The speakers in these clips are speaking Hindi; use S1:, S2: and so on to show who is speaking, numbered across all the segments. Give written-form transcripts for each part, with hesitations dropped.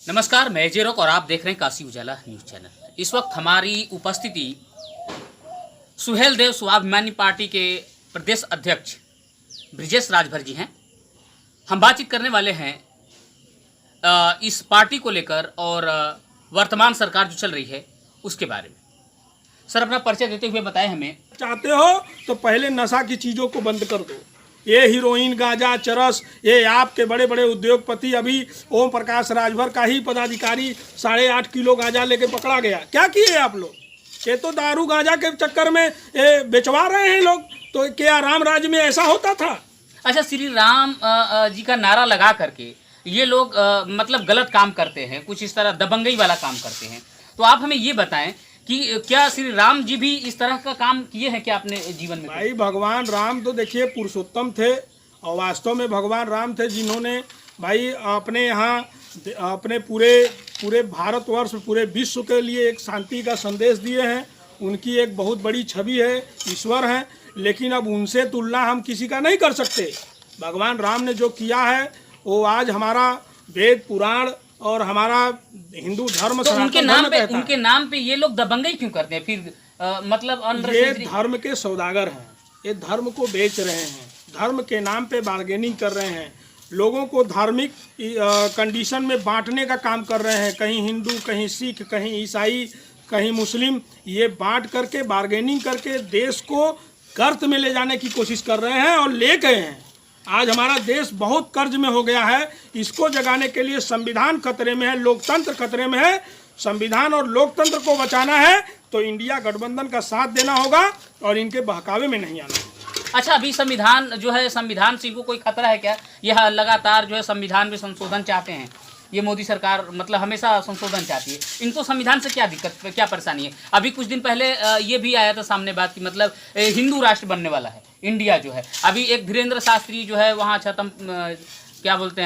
S1: नमस्कार, मैं अजय रोक और आप देख रहे हैं काशी उजाला न्यूज चैनल। इस वक्त हमारी उपस्थिति सुहेल देव स्वाभिमानी पार्टी के प्रदेश अध्यक्ष ब्रिजेश राजभर जी हैं। हम बातचीत करने वाले हैं इस पार्टी को लेकर और वर्तमान सरकार जो चल रही है उसके बारे में। सर, अपना परिचय देते हुए बताएं हमें।
S2: चाहते हो तो पहले नशा की चीज़ों को बंद कर दो। ये हीरोइन, गांजा, चरस, ये आपके बड़े बड़े उद्योगपति, अभी ओम प्रकाश राजभर का ही पदाधिकारी 8.5 किलो गांजा लेके पकड़ा गया। क्या किए आप लोग? ये तो दारू गांजा के चक्कर में ये बेचवा रहे हैं लोग। तो क्या राम राज्य में ऐसा होता था?
S1: अच्छा, श्री राम जी का नारा लगा करके ये लोग मतलब गलत काम करते हैं, कुछ इस तरह दबंगई वाला काम करते हैं। तो आप हमें ये बताएं कि क्या श्री राम जी भी इस तरह का काम किए हैं क्या अपने जीवन में?
S2: भाई, भगवान राम तो देखिए पुरुषोत्तम थे और वास्तव में भगवान राम थे जिन्होंने भाई अपने यहाँ अपने पूरे भारतवर्ष, पूरे विश्व के लिए एक शांति का संदेश दिए हैं। उनकी एक बहुत बड़ी छवि है, ईश्वर हैं। लेकिन अब उनसे तुलना हम किसी का नहीं कर सकते। भगवान राम ने जो किया है वो आज हमारा वेद पुराण और हमारा हिंदू धर्म
S1: तो उनके नाम पे ये लोग दबंगई क्यों करते हैं फिर? मतलब
S2: ये धर्म के सौदागर हैं, ये धर्म को बेच रहे हैं, धर्म के नाम पे बार्गेनिंग कर रहे हैं, लोगों को धार्मिक कंडीशन में बांटने का काम कर रहे हैं। कहीं हिंदू, कहीं सिख, कहीं ईसाई, कहीं मुस्लिम, ये बांट करके बार्गेनिंग करके देश को कर्ज में ले जाने की कोशिश कर रहे हैं और ले गए हैं। आज हमारा देश बहुत कर्ज में हो गया है। इसको जगाने के लिए संविधान खतरे में है, लोकतंत्र खतरे में है। संविधान और लोकतंत्र को बचाना है तो इंडिया गठबंधन का साथ देना होगा और इनके बहकावे में नहीं आना।
S1: अच्छा, अभी संविधान जो है, संविधान से इनको कोई खतरा है क्या? यह लगातार जो है संविधान में संशोधन चाहते हैं, ये मोदी सरकार मतलब हमेशा संशोधन चाहती है। इनको संविधान से क्या दिक्कत, क्या परेशानी है? अभी कुछ दिन पहले ये भी आया था सामने बात की मतलब हिंदू राष्ट्र बनने वाला है इंडिया जो है। अभी एक धीरेन्द्र शास्त्री जो है वहाँ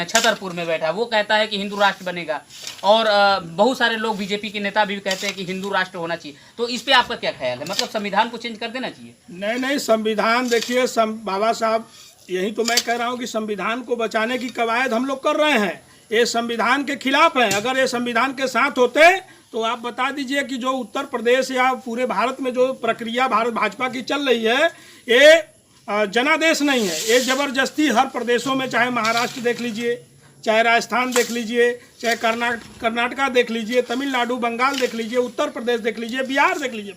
S1: छतरपुर में बैठा है, वो कहता है कि हिंदू राष्ट्र बनेगा। और बहुत सारे लोग, बीजेपी के नेता भी कहते हैं कि हिंदू राष्ट्र होना चाहिए। तो इस पे आपका क्या ख्याल है? मतलब संविधान को चेंज कर देना चाहिए?
S2: नहीं, संविधान देखिए, बाबा साहब, यही तो मैं कह रहा हूँ कि संविधान को बचाने की कवायद हम लोग कर रहे हैं। ये संविधान के खिलाफ है। अगर ये संविधान के साथ होते तो आप बता दीजिए कि जो उत्तर प्रदेश या पूरे भारत में जो प्रक्रिया भारत भाजपा की चल रही है, ये जनादेश नहीं है। ये जबरदस्ती हर प्रदेशों में, चाहे महाराष्ट्र देख लीजिए, चाहे राजस्थान देख लीजिए, चाहे कर्नाटका देख लीजिए, तमिलनाडु, बंगाल देख लीजिए, उत्तर प्रदेश देख लीजिए, बिहार देख लीजिए।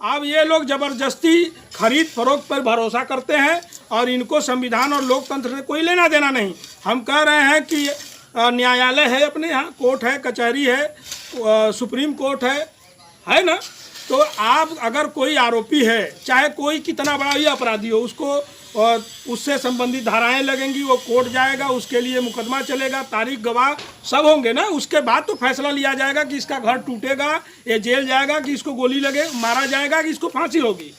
S2: अब ये लोग जबरदस्ती खरीद फरोख्त पर भरोसा करते हैं और इनको संविधान और लोकतंत्र से कोई लेना देना नहीं। हम कह रहे हैं कि न्यायालय है, अपने यहाँ कोर्ट है, कचहरी है, सुप्रीम कोर्ट है ना। तो आप अगर कोई आरोपी है, चाहे कोई कितना बड़ा ही अपराधी हो, उसको उससे संबंधित धाराएं लगेंगी, वो कोर्ट जाएगा, उसके लिए मुकदमा चलेगा, तारीख गवाह सब होंगे ना। उसके बाद तो फैसला लिया जाएगा कि इसका घर टूटेगा, ये जेल जाएगा, कि इसको गोली लगे मारा जाएगा, कि इसको फांसी होगी।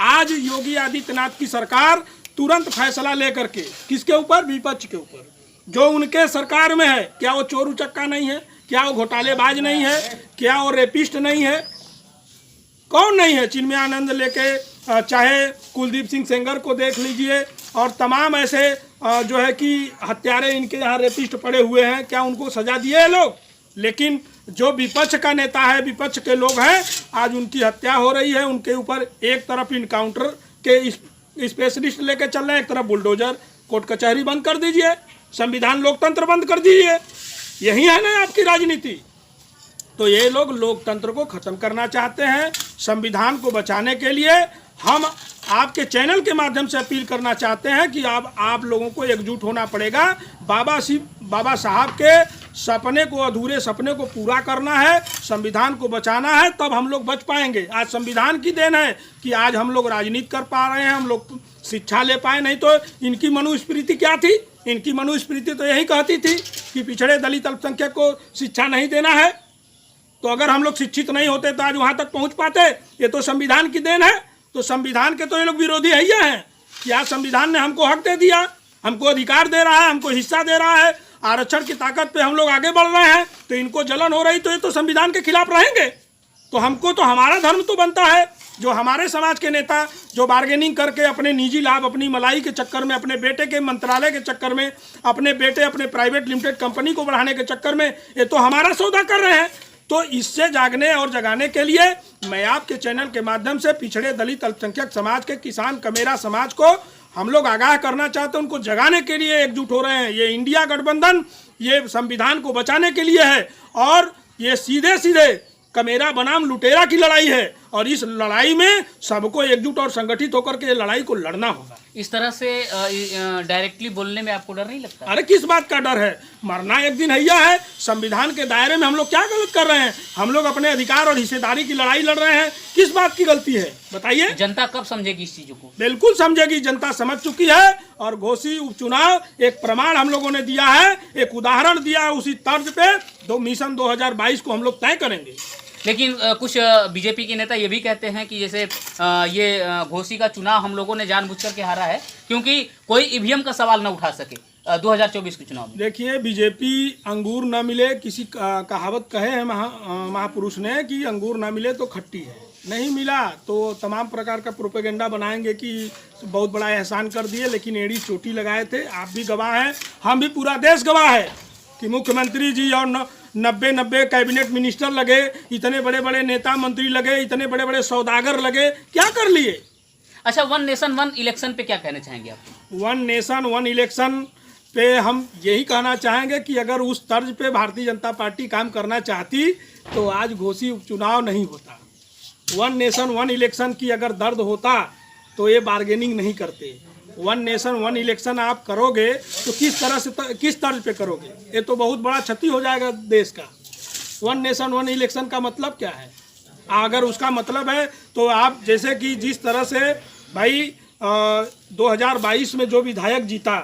S2: आज योगी आदित्यनाथ की सरकार तुरंत फैसला लेकर के किसके ऊपर? विपक्ष के ऊपर, जो उनके सरकार में है। क्या वो चोर उचक्का नहीं है? क्या वो घोटालेबाज नहीं है? क्या वो रेपिस्ट नहीं है? कौन नहीं है? चिन्मय आनंद लेके चाहे कुलदीप सिंह सेंगर को देख लीजिए और तमाम ऐसे जो है कि हत्यारे इनके यहाँ रेपिस्ट पड़े हुए हैं। क्या उनको सजा दिए हैं लोग? लेकिन जो विपक्ष का नेता है, विपक्ष के लोग हैं, आज उनकी हत्या हो रही है। उनके ऊपर एक तरफ इनकाउंटर के स्पेशलिस्ट लेके चल रहे हैं, एक तरफ बुलडोजर। कोर्ट कचहरी बंद कर दीजिए, संविधान लोकतंत्र बंद कर दीजिए। यही है ना आपकी राजनीति। तो ये लोग लोकतंत्र को खत्म करना चाहते हैं। संविधान को बचाने के लिए हम आपके चैनल के माध्यम से अपील करना चाहते हैं कि आप लोगों को एकजुट होना पड़ेगा। बाबा साहब के सपने को, अधूरे सपने को पूरा करना है, संविधान को बचाना है, तब हम लोग बच पाएंगे। आज संविधान की देन है कि आज हम लोग राजनीति कर पा रहे हैं, हम लोग शिक्षा ले पाए। नहीं तो इनकी मनुस्मृति क्या थी? इनकी मनुस्मृति तो यही कहती थी कि पिछड़े दलित अल्पसंख्यक को शिक्षा नहीं देना है। तो अगर हम लोग शिक्षित नहीं होते तो आज वहाँ तक पहुँच पाते? ये तो संविधान की देन है। तो संविधान के तो ये लोग विरोधी है ही हैं कि आज संविधान ने हमको हक दे दिया, हमको अधिकार दे रहा है, हमको हिस्सा दे रहा है, आरक्षण की ताकत पे हम लोग आगे बढ़ रहे हैं, तो इनको जलन हो रही, तो ये तो संविधान के खिलाफ रहेंगे। तो हमको तो हमारा धर्म तो बनता है जो हमारे समाज के नेता जो बार्गेनिंग करके अपने निजी लाभ, अपनी मलाई के चक्कर में, अपने बेटे के मंत्रालय के चक्कर में, अपने बेटे अपने प्राइवेट लिमिटेड कंपनी को बढ़ाने के चक्कर में ये तो हमारा सौदा कर रहे हैं। तो इससे जागने और जगाने के लिए मैं आपके चैनल के माध्यम से पिछड़े दलित अल्पसंख्यक समाज के, किसान कमेरा समाज को हम लोग आगाह करना चाहते हैं, उनको जगाने के लिए एकजुट हो रहे हैं। ये इंडिया गठबंधन ये संविधान को बचाने के लिए है और ये सीधे सीधे कमेरा बनाम लुटेरा की लड़ाई है और इस लड़ाई में सबको एकजुट और संगठित होकर के लड़ाई को लड़ना होगा।
S1: इस तरह से डायरेक्टली बोलने में आपको डर नहीं लगता?
S2: अरे किस बात का डर है, मरना एक दिन हैया है। संविधान के दायरे में हम लोग क्या गलत कर रहे हैं? हम लोग अपने अधिकार और हिस्सेदारी की लड़ाई लड़ रहे हैं, किस बात की गलती है बताइए?
S1: जनता कब समझेगी इस चीजों को?
S2: बिल्कुल समझेगी, जनता समझ चुकी है और घोसी उपचुनाव एक प्रमाण हम लोगों ने दिया है, एक उदाहरण दिया है। उसी तर्ज पे मिशन 2022 को हम लोग तय करेंगे।
S1: लेकिन कुछ बीजेपी के नेता ये भी कहते हैं कि जैसे ये घोसी का चुनाव हम लोगों ने जानबूझकर के हारा है क्योंकि कोई ईवीएम का सवाल न उठा सके 2024 के चुनाव में।
S2: देखिए, बीजेपी अंगूर न मिले, किसी कहावत कहे है महापुरुष ने कि अंगूर न मिले तो खट्टी है। नहीं मिला तो तमाम प्रकार का प्रोपेगेंडा बनाएंगे कि बहुत बड़ा एहसान कर दिए, लेकिन एड़ी चोटी लगाए थे। आप भी गवाह हैं, हम भी, पूरा देश गवाह है कि मुख्यमंत्री जी और 90 कैबिनेट मिनिस्टर लगे, इतने बड़े बड़े नेता मंत्री लगे, इतने बड़े बड़े सौदागर लगे, क्या कर लिए?
S1: अच्छा, 1 नेशन 1 इलेक्शन पे क्या कहना चाहेंगे आप?
S2: 1 नेशन 1 इलेक्शन पे हम यही कहना चाहेंगे कि अगर उस तर्ज पे भारतीय जनता पार्टी काम करना चाहती तो आज घोसी उपचुनाव नहीं होता। 1 नेशन 1 इलेक्शन की अगर दर्द होता तो ये बार्गेनिंग नहीं करते। 1 नेशन 1 इलेक्शन आप करोगे तो किस तरह से, किस तर्ज पे करोगे? ये तो बहुत बड़ा क्षति हो जाएगा देश का। 1 नेशन 1 इलेक्शन का मतलब क्या है? अगर उसका मतलब है तो आप जैसे कि जिस तरह से भाई 2022 में जो विधायक जीता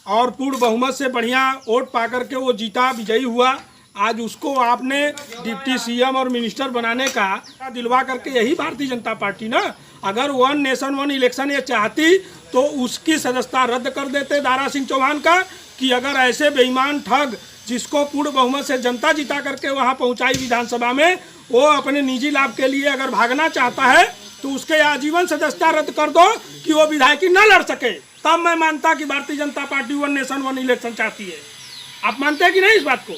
S2: और पूर्ण बहुमत से बढ़िया वोट पा करके वो जीता, विजयी हुआ, आज उसको आपने डिप्टी सीएम और मिनिस्टर बनाने का दिलवा करके, यही भारतीय जनता पार्टी ना। अगर 1 नेशन 1 इलेक्शन ये चाहती तो उसकी सदस्यता रद्द कर देते दारा सिंह चौहान का, कि अगर ऐसे बेईमान ठग जिसको पूर्ण बहुमत से जनता जिता करके वहाँ पहुँचाई विधानसभा में, वो अपने निजी लाभ के लिए अगर भागना चाहता है तो उसके आजीवन सदस्यता रद्द कर दो कि वो विधायकी न लड़ सके। तब मैं मानता कि Bharatiya Janata party 1 nation 1 election चाहती है। आप मानते हैं कि नहीं इस बात को?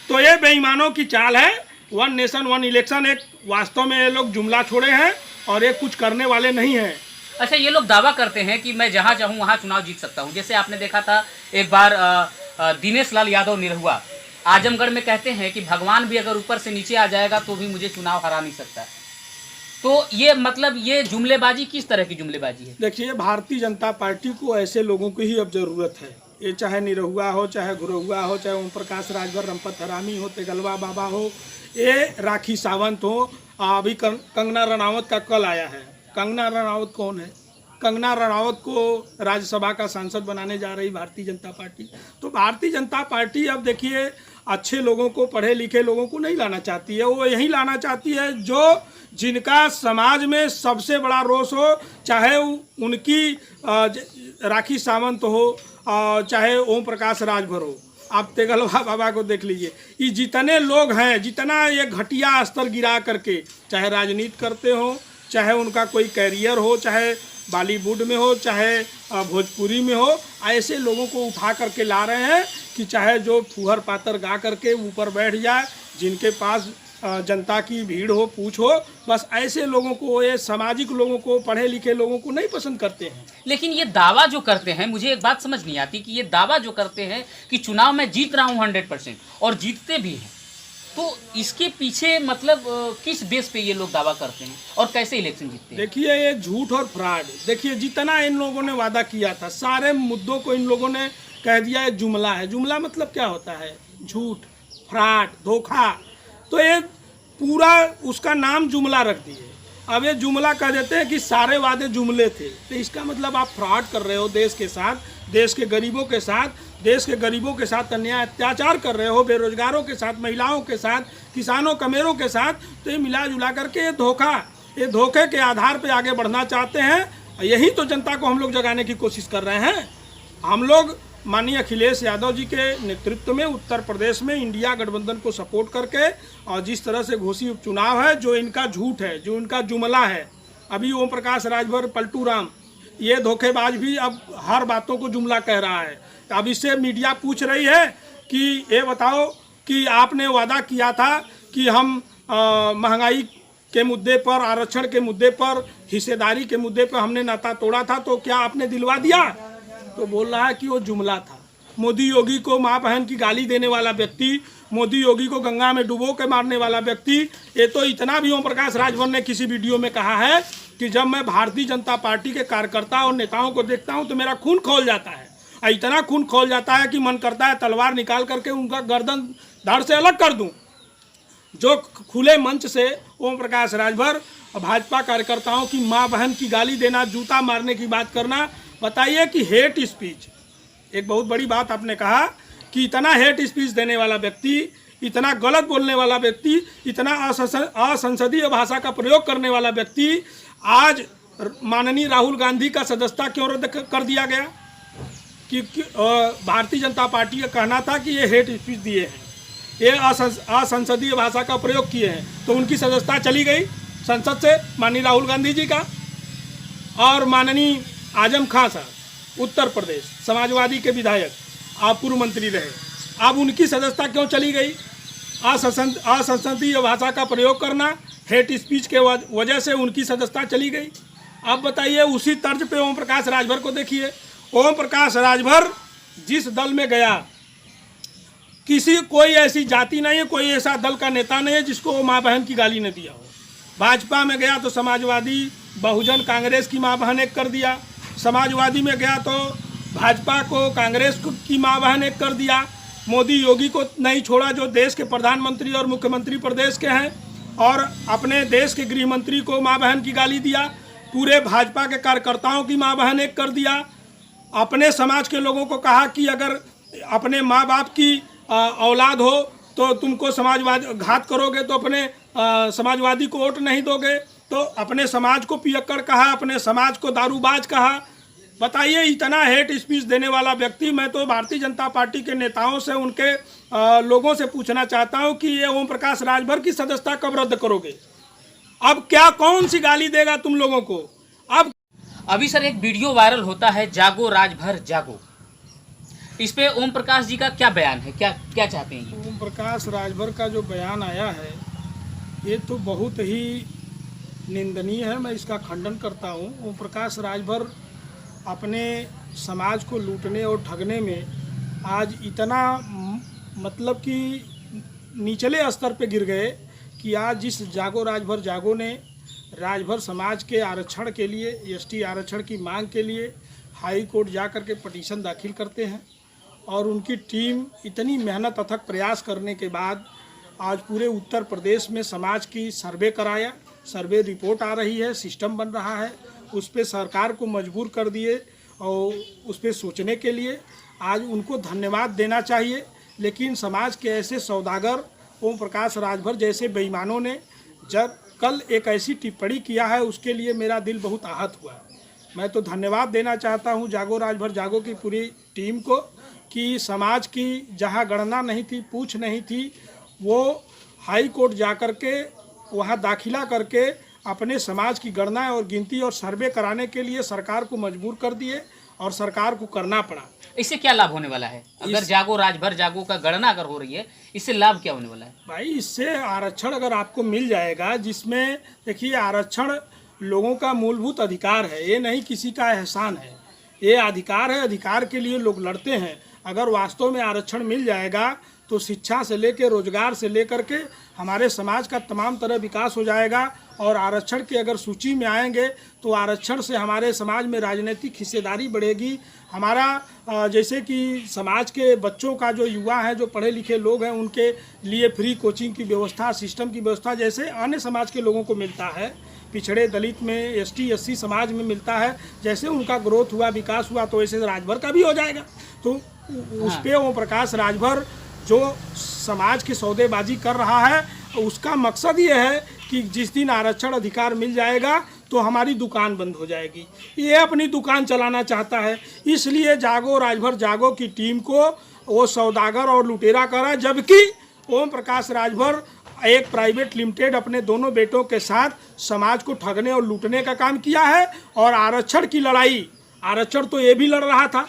S2: तो ये बेईमानों की चाल है। 1 नेशन 1 इलेक्शन एक वास्तव में ये लोग जुमला छोड़े हैं और ये कुछ करने वाले नहीं हैं।
S1: अच्छा, ये लोग दावा करते हैं कि मैं जहां चाहूं वहां चुनाव जीत सकता हूं। जैसे आपने देखा था एक बार दिनेश लाल यादव निरहुआ आजमगढ़ में कहते हैं कि भगवान भी अगर ऊपर से नीचे आ जाएगा तो भी मुझे चुनाव हरा नहीं सकता। तो ये मतलब ये जुमलेबाजी किस तरह की जुमलेबाजी है? देखिए, भारतीय जनता पार्टी को ऐसे लोगों की ही अब जरूरत है। ये चाहे निरहुआ हो, चाहे गुरहुआ हो, चाहे ओम प्रकाश राजभर, रंपत हरामी हो, तेगलवा बाबा हो, ये राखी सावंत हो। अभी कंगना रनावत का कल आया है। कंगना रनावत कौन है? कंगना रनावत को राज्यसभा का सांसद बनाने जा रही भारतीय जनता पार्टी। तो भारतीय जनता पार्टी अब देखिए, अच्छे लोगों को, पढ़े लिखे लोगों को नहीं लाना चाहती है। वो यही लाना चाहती है जो जिनका समाज में सबसे बड़ा रोष हो, चाहे उनकी राखी सावंत हो, चाहे ओम प्रकाश राजभर हो। आप तेगलवा बाबा को देख लीजिए, ये जितने लोग हैं, जितना ये घटिया स्तर गिरा करके, चाहे राजनीति करते हो, चाहे उनका कोई कैरियर हो, चाहे बॉलीवुड में हो, चाहे भोजपुरी में हो, ऐसे लोगों को उठा करके ला रहे हैं कि चाहे जो फुहर पातर गा करके ऊपर बैठ जाए, जिनके पास जनता की भीड़ हो, पूछ हो, बस ऐसे लोगों को, ये सामाजिक लोगों को, पढ़े लिखे लोगों को नहीं पसंद करते हैं। लेकिन ये दावा जो करते हैं, मुझे एक बात समझ नहीं आती कि ये दावा जो करते हैं कि चुनाव में जीत रहा हूँ 100% और जीतते भी हैं, तो इसके पीछे मतलब किस बेस पे ये लोग दावा करते हैं और कैसे इलेक्शन जीतते हैं?
S2: देखिए, ये झूठ और फ्रॉड। देखिए, जितना इन लोगों ने वादा किया था, सारे मुद्दों को इन लोगों ने कह दिया है जुमला है। जुमला मतलब क्या होता है? झूठ, फ्रॉड, धोखा। तो ये पूरा उसका नाम जुमला रख दिए। अब ये जुमला कह देते हैं कि सारे वादे जुमले थे। तो इसका मतलब आप फ्रॉड कर रहे हो देश के साथ, देश के गरीबों के साथ, देश के गरीबों के साथ अन्याय अत्याचार कर रहे हो, बेरोजगारों के साथ, महिलाओं के साथ, किसानों कमेरों के साथ। तो ये मिला जुला करके ये धोखा, ये धोखे के आधार पर आगे बढ़ना चाहते हैं। यही तो जनता को हम लोग जगाने की कोशिश कर रहे हैं। हम लोग माननीय अखिलेश यादव जी के नेतृत्व में उत्तर प्रदेश में इंडिया गठबंधन को सपोर्ट करके और जिस तरह से घोषित उपचुनाव है, जो इनका झूठ है, जो इनका जुमला है, अभी ओम प्रकाश राजभर, पलटू राम, ये धोखेबाज भी अब हर बातों को जुमला कह रहा है। अब इससे मीडिया पूछ रही है कि ये बताओ कि आपने वादा किया था कि हम महंगाई के मुद्दे पर, आरक्षण के मुद्दे पर, हिस्सेदारी के मुद्दे पर हमने नाता तोड़ा था, तो क्या आपने दिलवा दिया? तो बोल रहा है कि वो जुमला था। मोदी योगी को माँ बहन की गाली देने वाला व्यक्ति, मोदी योगी को गंगा में डुबो के मारने वाला व्यक्ति, ये तो इतना भी ओम प्रकाश राजभर ने किसी वीडियो में कहा है कि जब मैं भारतीय जनता पार्टी के कार्यकर्ता और नेताओं को देखता हूं तो मेरा खून खौल जाता है। और इतना खून खौल जाता है कि मन करता है तलवार निकाल करके उनका गर्दन धड़ से अलग कर दूं। जो खुले मंच से ओम प्रकाश राजभर और भाजपा कार्यकर्ताओं की माँ बहन की गाली देना, जूता मारने की बात करना, बताइए कि हेट स्पीच, एक बहुत बड़ी बात आपने कहा कि इतना हेट स्पीच देने वाला व्यक्ति, इतना गलत बोलने वाला व्यक्ति, इतना असंसदीय भाषा का प्रयोग करने वाला व्यक्ति, आज माननीय राहुल गांधी का सदस्यता क्यों रद्द कर दिया गया? कि भारतीय जनता पार्टी का कहना था कि ये हेट स्पीच दिए हैं, ये असंसदीय भाषा का प्रयोग किए हैं, तो उनकी सदस्यता चली गई संसद से, माननीय राहुल गांधी जी का। और माननीय आजम खां साहब, उत्तर प्रदेश समाजवादी के विधायक, आप पूर्व मंत्री रहे, अब उनकी सदस्यता क्यों चली गई? असंसदीय भाषा का प्रयोग करना, हेट स्पीच के वजह से उनकी सदस्यता चली गई। अब बताइए, उसी तर्ज पे ओम प्रकाश राजभर को देखिए। ओम प्रकाश राजभर जिस दल में गया, कोई ऐसी जाति नहीं है, कोई ऐसा दल का नेता नहीं है जिसको वो माँ बहन की गाली न दिया हो। भाजपा में गया तो समाजवादी, बहुजन, कांग्रेस की माँ बहन एक कर दिया। समाजवादी में गया तो भाजपा को, कांग्रेस की माँ बहन एक कर दिया। मोदी योगी को नहीं छोड़ा, जो देश के प्रधानमंत्री और मुख्यमंत्री प्रदेश के हैं, और अपने देश के गृह मंत्री को माँ बहन की गाली दिया। पूरे भाजपा के कार्यकर्ताओं की माँ बहन एक कर दिया। अपने समाज के लोगों को कहा कि अगर अपने माँ बाप की औलाद हो तो तुमको समाजवादी घात करोगे तो अपने समाजवादी को वोट नहीं दोगे, तो अपने समाज को पियक्कड़ कहा, अपने समाज को दारूबाज कहा। बताइए, इतना हेट स्पीच देने वाला व्यक्ति, मैं तो भारतीय जनता पार्टी के नेताओं से, उनके लोगों से पूछना चाहता हूं कि ये ओम प्रकाश राजभर की सदस्यता कब रद्द करोगे? अब क्या, कौन सी गाली देगा तुम लोगों को? अब
S1: अभी सर एक वीडियो वायरल होता है, जागो राजभर जागो, इस पे ओम प्रकाश जी का क्या बयान है, क्या चाहते हैं ये?
S2: ओम प्रकाश राजभर का जो बयान आया है ये तो बहुत ही निंदनीय है, मैं इसका खंडन करता हूँ। ओम प्रकाश राजभर अपने समाज को लूटने और ठगने में आज इतना मतलब कि निचले स्तर पे गिर गए कि आज जिस जागो राजभर जागो ने राजभर समाज के आरक्षण के लिए, एसटी आरक्षण की मांग के लिए हाई कोर्ट जा कर के पटिशन दाखिल करते हैं, और उनकी टीम इतनी मेहनत अथक प्रयास करने के बाद आज पूरे उत्तर प्रदेश में समाज की सर्वे कराया, सर्वे रिपोर्ट आ रही है, सिस्टम बन रहा है, उस पर सरकार को मजबूर कर दिए और उस पर सोचने के लिए आज उनको धन्यवाद देना चाहिए। लेकिन समाज के ऐसे सौदागर ओम प्रकाश राजभर जैसे बेईमानों ने जब कल एक ऐसी टिप्पणी किया है, उसके लिए मेरा दिल बहुत आहत हुआ। मैं तो धन्यवाद देना चाहता हूं जागो राजभर जागो की पूरी टीम को कि समाज की जहां गणना नहीं थी, पूछ नहीं थी, वो हाई कोर्ट जा कर के वहां दाखिला करके अपने समाज की गणना और गिनती और सर्वे कराने के लिए सरकार को मजबूर कर दिए और सरकार को करना पड़ा।
S1: इससे क्या लाभ होने वाला है? अगर जागो राजभर जागो का गणना अगर हो रही है, इससे लाभ क्या होने वाला है?
S2: भाई, इससे आरक्षण अगर आपको मिल जाएगा, जिसमें देखिए आरक्षण लोगों का मूलभूत अधिकार है, ये नहीं किसी का एहसान है, ये अधिकार है, अधिकार के लिए लोग लड़ते हैं। अगर वास्तव में आरक्षण मिल जाएगा तो शिक्षा से लेकर, रोजगार से लेकर के हमारे समाज का तमाम तरह विकास हो जाएगा। और आरक्षण के अगर सूची में आएंगे तो आरक्षण से हमारे समाज में राजनीतिक हिस्सेदारी बढ़ेगी। हमारा जैसे कि समाज के बच्चों का जो युवा है, जो पढ़े लिखे लोग हैं, उनके लिए फ्री कोचिंग की व्यवस्था, सिस्टम की व्यवस्था जैसे अन्य समाज के लोगों को मिलता है, पिछड़े दलित में, एसटी एससी समाज में मिलता है, जैसे उनका ग्रोथ हुआ, विकास हुआ, तो वैसे राजभर का भी हो जाएगा। तो उस पर ओम प्रकाश राजभर जो समाज की सौदेबाजी कर रहा है, उसका मकसद ये है कि जिस दिन आरक्षण अधिकार मिल जाएगा तो हमारी दुकान बंद हो जाएगी। ये अपनी दुकान चलाना चाहता है, इसलिए जागो राजभर जागो की टीम को वो सौदागर और लुटेरा करा, जबकि ओम प्रकाश राजभर एक प्राइवेट लिमिटेड अपने दोनों बेटों के साथ समाज को ठगने और लूटने का काम किया है। और आरक्षण की लड़ाई, आरक्षण तो ये भी लड़ रहा था,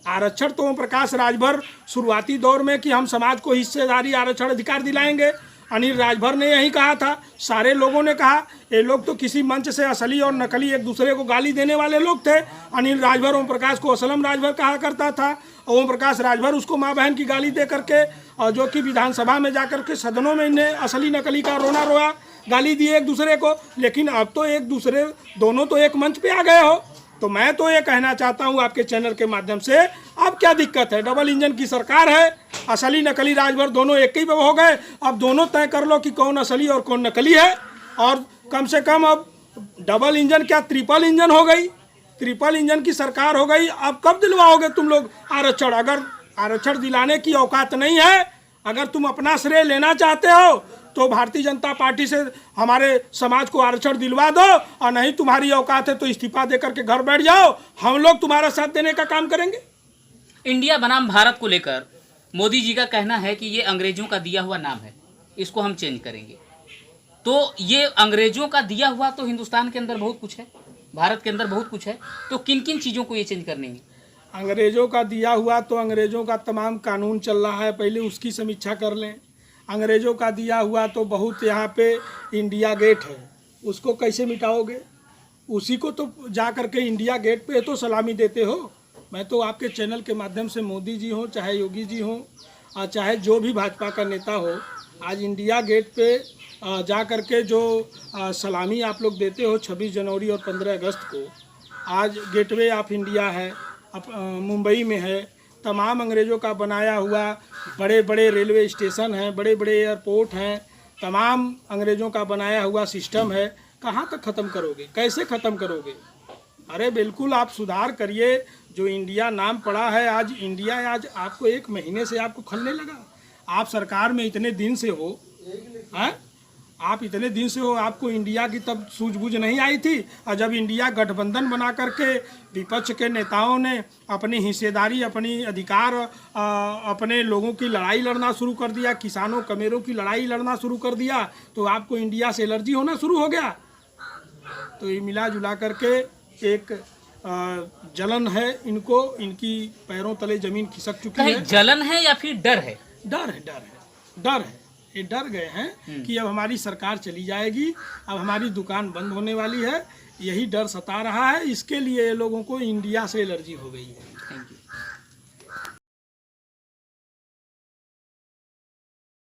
S2: आरक्षण तो ओम प्रकाश राजभर शुरुआती दौर में कि हम समाज को हिस्सेदारी आरक्षण अधिकार दिलाएंगे, अनिल राजभर ने यही कहा था, सारे लोगों ने कहा। ये लोग तो किसी मंच से असली और नकली एक दूसरे को गाली देने वाले लोग थे। अनिल राजभर ओम प्रकाश को असलम राजभर कहा करता था, ओम प्रकाश राजभर उसको माँ बहन की गाली दे करके, और जो कि विधानसभा में जाकर के सदनों में इन्हें असली नकली का रोना रोया, गाली दी एक दूसरे को। लेकिन अब तो एक दूसरे दोनों तो एक मंच पे आ गए हो। तो मैं तो ये कहना चाहता हूँ आपके चैनल के माध्यम से, अब क्या दिक्कत है, डबल इंजन की सरकार है, असली नकली राजभर दोनों एक ही पे हो गए। अब दोनों तय कर लो कि कौन असली और कौन नकली है। और कम से कम अब डबल इंजन क्या ट्रिपल इंजन हो गई, ट्रिपल इंजन की सरकार हो गई। अब कब दिलवाओगे तुम लोग आरक्षण? अगर आरक्षण दिलाने की औकात नहीं है, अगर तुम अपना श्रेय लेना चाहते हो तो भारतीय जनता पार्टी से हमारे समाज को आरक्षण दिलवा दो, और नहीं तुम्हारी औकात है तो इस्तीफा दे करके घर बैठ जाओ, हम लोग तुम्हारा साथ देने का काम करेंगे।
S1: इंडिया बनाम भारत को लेकर मोदी जी का कहना है कि ये अंग्रेजों का दिया हुआ नाम है, इसको हम चेंज करेंगे। तो ये अंग्रेजों का दिया हुआ, तो हिंदुस्तान के अंदर बहुत कुछ है, भारत के अंदर बहुत कुछ है, तो किन किन चीज़ों को ये चेंज करने?
S2: अंग्रेजों का दिया हुआ तो अंग्रेजों का तमाम कानून चल रहा है, पहले उसकी समीक्षा कर लें। अंग्रेजों का दिया हुआ तो बहुत, यहाँ पे इंडिया गेट है, उसको कैसे मिटाओगे? उसी को तो जा करके इंडिया गेट पे तो सलामी देते हो। मैं तो आपके चैनल के माध्यम से मोदी जी हो, चाहे योगी जी हो, और चाहे जो भी भाजपा का नेता हो, आज इंडिया गेट पे जा करके जो सलामी आप लोग देते हो 26 जनवरी और 15 अगस्त को, आज गेटवे ऑफ इंडिया है, मुंबई में है, तमाम अंग्रेज़ों का बनाया हुआ बड़े बड़े रेलवे स्टेशन हैं, बड़े बड़े एयरपोर्ट हैं, तमाम अंग्रेज़ों का बनाया हुआ सिस्टम है। कहाँ तक ख़त्म करोगे, कैसे ख़त्म करोगे? अरे बिल्कुल आप सुधार करिए। जो इंडिया नाम पड़ा है, आज इंडिया आज आपको 1 महीने से आपको खलने लगा। आप सरकार में इतने दिन से हो, हैं? आप इतने दिन से हो, आपको इंडिया की तब सूझबूझ नहीं आई थी। और जब इंडिया गठबंधन बना करके विपक्ष के नेताओं ने अपनी हिस्सेदारी, अपनी अधिकार, अपने लोगों की लड़ाई लड़ना शुरू कर दिया, किसानों कमेरों की लड़ाई लड़ना शुरू कर दिया, तो आपको इंडिया से एलर्जी होना शुरू हो गया। तो ये मिला जुला करके एक जलन है इनको, इनकी पैरों तले जमीन खिसक चुकी है।
S1: जलन है या फिर डर है?
S2: डर है, डर है, डर है। ये डर गए हैं कि अब हमारी सरकार चली जाएगी, अब हमारी दुकान बंद होने वाली है, यही डर सता रहा है। इसके लिए ये लोगों को इंडिया से एलर्जी हो गई है।
S1: Thank you.